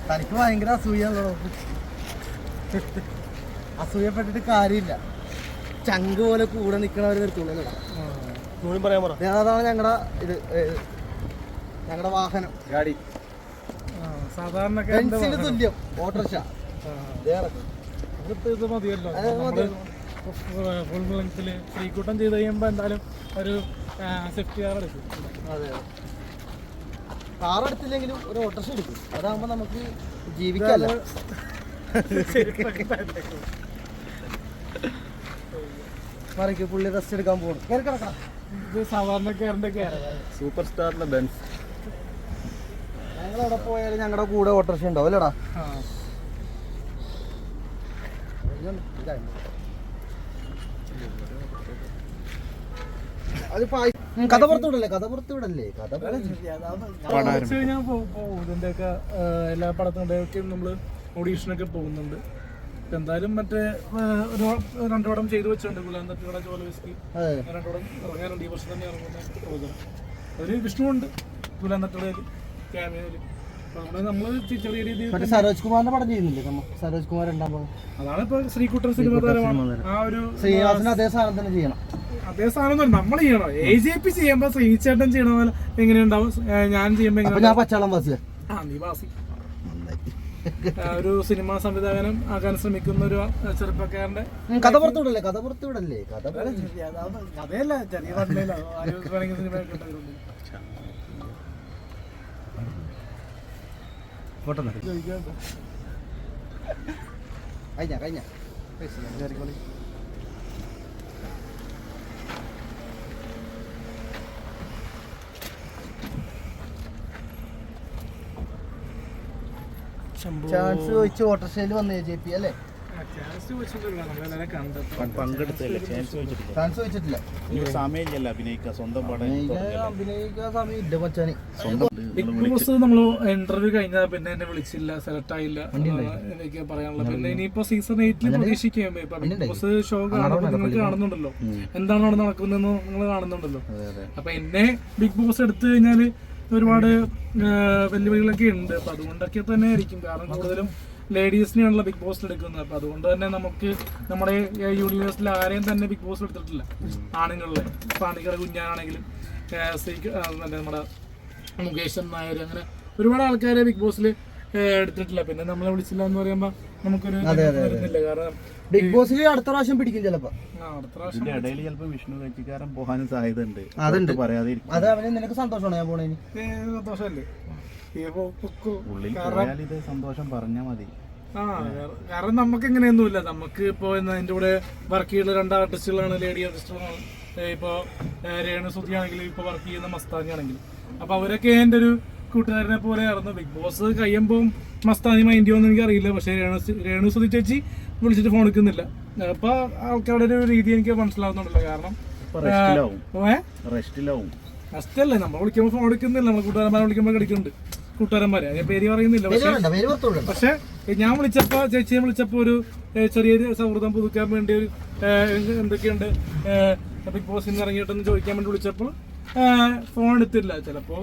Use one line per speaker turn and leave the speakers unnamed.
തനിക്ക് ഭയങ്കര അസൂയാണല്ലോ. അസൂയപ്പെട്ടിട്ട് കാര്യമില്ല. ചങ്ക് പോലെ കൂടെ നിൽക്കണവർ നിർത്തുള്ളൂ. അതാണ് ഞങ്ങളുടെ ഇത്, ഞങ്ങളുടെ വാഹനം ഗാഡി
സാധാരണ
തുല്യം ഓട്ടോറിക്ഷ.
ഇത് മതിയല്ലോ. ഫുൾ ലെങ്ത്തിൽ ഫ്രീക്കൂട്ടം ചെയ്ത് കഴിയുമ്പോൾ എന്തായാലും ഒരു സേഫ്റ്റി കാർ എടുക്കും.
അതെ, കാർ എടുത്തില്ലെങ്കിലും ഒരു ഓട്ടോറിക്ഷ എടുക്കും. അതാകുമ്പോൾ നമുക്ക് ജീവിക്കാമല്ലോ. മറിക്ക് പുള്ളി റെസ്റ്റ് എടുക്കാൻ പോകണം. കയറി കിടക്കാം.
ഇത് സാധാരണക്കാരൻ്റെ
സൂപ്പർ സ്റ്റാറിന്റെ ബെൻസ്.
ഞങ്ങളവിടെ പോയാലും ഞങ്ങളുടെ കൂടെ ഓട്ടോറിക്ഷ ഉണ്ടാവും അല്ലേടാ? അത് കഥ പുറത്തുവിടല്ലേ? കഥ പുറത്തുവിടല്ലേ? കഥ
കഴിഞ്ഞാൽ പോകും. ഇതിൻ്റെയൊക്കെ എല്ലാ പടത്തിൻ്റെയൊക്കെ നമ്മൾ ഓഡീഷനൊക്കെ പോകുന്നുണ്ട്. എന്തായാലും മറ്റേ രണ്ടു പടം ചെയ്തു വെച്ചിട്ടുണ്ട്. ഗുലാന്തട്ടിയുടെ ജോലവിസ്കി രണ്ടു പടം ഇറങ്ങാനുണ്ട്. ഈ വർഷം തന്നെ ഇറങ്ങുന്ന പ്രോഗ്രാം. അതിൽ വിഷ്ണുവുണ്ട് ഗുലാന്തട്ടിയുടെ ക്യാമിയോയില്. നമ്മള് ചെറിയ രീതിയിൽ
സരോജ് കുമാറിന്റെ പടം ചെയ്യുന്നില്ലേ? സരോജ് കുമാർ ഉണ്ടാകുമ്പോൾ
അതാണ് ഇപ്പൊ ശ്രീകുട്ടൻ സിനിമ താരമാണ്. ആ ഒരു
ശ്രീനിവാസന് അതേ സാധനം തന്നെ ചെയ്യണം.
അതേ സാധനം നമ്മൾ ചെയ്യണം. AJP ചെയ്യുമ്പോ ശ്രീചേട്ടൻ ചെയ്യണ പോലെ എങ്ങനെയുണ്ടാവും? ഞാൻ ചെയ്യുമ്പോ
ഞാൻ പച്ചാളം വാസിയാ.
നീ വാസി ഒരു സിനിമാ സംവിധായകനും ആകാൻ ശ്രമിക്കുന്ന ഒരു ചെറുപ്പക്കാരന്റെ
കഥ പുറത്തുവിടല്ലേ? കഥ പുറത്തുവിടല്ലേ?
കഥയല്ല, ചെറിയ പണ്ടല്ലോ സിനിമ
കഴിഞ്ഞ ചാൻസ് ചോദിച്ചു ഓട്ടോറിക്ഷയിൽ വന്ന് AJP അല്ലേ? ചാൻസ് ചോദിച്ചിട്ടില്ല.
സമയമില്ല അഭിനയിക്കാൻ. സ്വന്തം
അഭിനയിക്കാൻ സമയമില്ല മച്ചാന്.
ബിഗ് ബോസ് നമ്മള് ഇന്റർവ്യൂ കഴിഞ്ഞാൽ പിന്നെ എന്നെ വിളിച്ചില്ല, സെലക്ട് ആയില്ല എനിക്ക് പറയാനുള്ളത്. പിന്നെ ഇനിയിപ്പോ സീസൺ 8 പ്രതീക്ഷിക്കുകയും ഇപ്പൊ ബിഗ് ബോസ് ഷോ കാണുമ്പോൾ നിങ്ങൾ കാണുന്നുണ്ടല്ലോ എന്താണ് അവിടെ നടക്കുന്നതെന്ന് നിങ്ങൾ കാണുന്നുണ്ടല്ലോ. അപ്പൊ എന്നെ ബിഗ് ബോസ് എടുത്തു കഴിഞ്ഞാല് ഒരുപാട് വെല്ലുവിളികളൊക്കെ ഉണ്ട്. അപ്പൊ അതുകൊണ്ടൊക്കെ തന്നെ ആയിരിക്കും. കാരണം കൂടുതലും ലേഡീസിനെയാണല്ലോ ബിഗ് ബോസിൽ എടുക്കുന്നത്. അപ്പൊ അതുകൊണ്ട് തന്നെ നമുക്ക് നമ്മുടെ യൂണിവേഴ്സിൽ ആരെയും തന്നെ ബിഗ് ബോസിൽ എടുത്തിട്ടില്ല. ആണുങ്ങളിലെ പാണിക്കട കുഞ്ഞാണെങ്കിലും നമ്മുടെ മുകേഷൻ നായർ, അങ്ങനെ ഒരുപാട് ആൾക്കാരെ ബിഗ് ബോസിൽ എടുത്തിട്ടില്ല. പിന്നെ നമ്മളെ വിളിച്ചില്ല എന്ന് പറയുമ്പോ നമുക്കൊരു വരുന്നില്ല. കാരണം
ബിഗ് ബോസിൽ അടുത്ത പ്രാവശ്യം പിടിക്കും ചിലപ്പോ.
അടുത്ത പ്രാവശ്യം
ഇടയിൽ ചിലപ്പോ വിഷ്ണു കച്ചിക്കാരൻ പോകാനും സാധ്യത ഉണ്ട്.
അതുണ്ട്.
പറയാതിരിക്കും.
അത് അവന് നിനക്ക് സന്തോഷമാണ് ഞാൻ പോണേന്.
സന്തോഷമല്ലേ?
ഉള്ളിൽ പോയാൽ ഇത് സന്തോഷം പറഞ്ഞാൽ മതി.
കാരണം നമുക്ക് എങ്ങനെയൊന്നുമില്ല. നമുക്ക് ഇപ്പൊ അതിന്റെ കൂടെ വർക്ക് ചെയ്യുന്ന 2 ആർട്ടിസ്റ്റുകളാണ്, ലേഡി ആർട്ടിസ്റ്റുകളാണ്. ഇപ്പൊ രേണുസുതി ആണെങ്കിലും ഇപ്പൊ വർക്ക് ചെയ്യുന്ന മസ്താനി ആണെങ്കിലും. അപ്പൊ അവരൊക്കെ എന്റെ ഒരു കൂട്ടുകാരനെ പോലെ ആയിരുന്നു. ബിഗ് ബോസ് കഴിയുമ്പോൾ മസ്താനി മൈൻഡ് ചെയ്യുമെന്ന് എനിക്കറിയില്ല. പക്ഷെ രേണുസുതി ചേച്ചി വിളിച്ചിട്ട് ഫോൺ എടുക്കുന്നില്ല. അപ്പൊ ആൾക്കാരുടെ ഒരു രീതി എനിക്ക് മനസ്സിലാവുന്നുണ്ടല്ലോ. കാരണം റെസ്റ്റല്ലേ, നമ്മൾ വിളിക്കുമ്പോൾ ഫോൺ എടുക്കുന്നില്ല. നമ്മൾ കൂട്ടുകാരന്മാരെ വിളിക്കുമ്പോൾ എടുക്കുന്നുണ്ട്. കൂട്ടുകാരന്മാരെ ഞാൻ പേര് പറയുന്നില്ല. പക്ഷെ ഞാൻ വിളിച്ചപ്പോ, ചേച്ചിയെ വിളിച്ചപ്പോ ഒരു ചെറിയൊരു സൗഹൃദം പുതുക്കാൻ വേണ്ടി ഒരു എന്തൊക്കെയുണ്ട് ബിഗ് ബോസിൽ നിന്ന് ഇറങ്ങിയിട്ടെന്ന് ചോദിക്കാൻ വേണ്ടി വിളിച്ചപ്പോൾ ഫോൺ എടുത്തില്ല. ചിലപ്പോ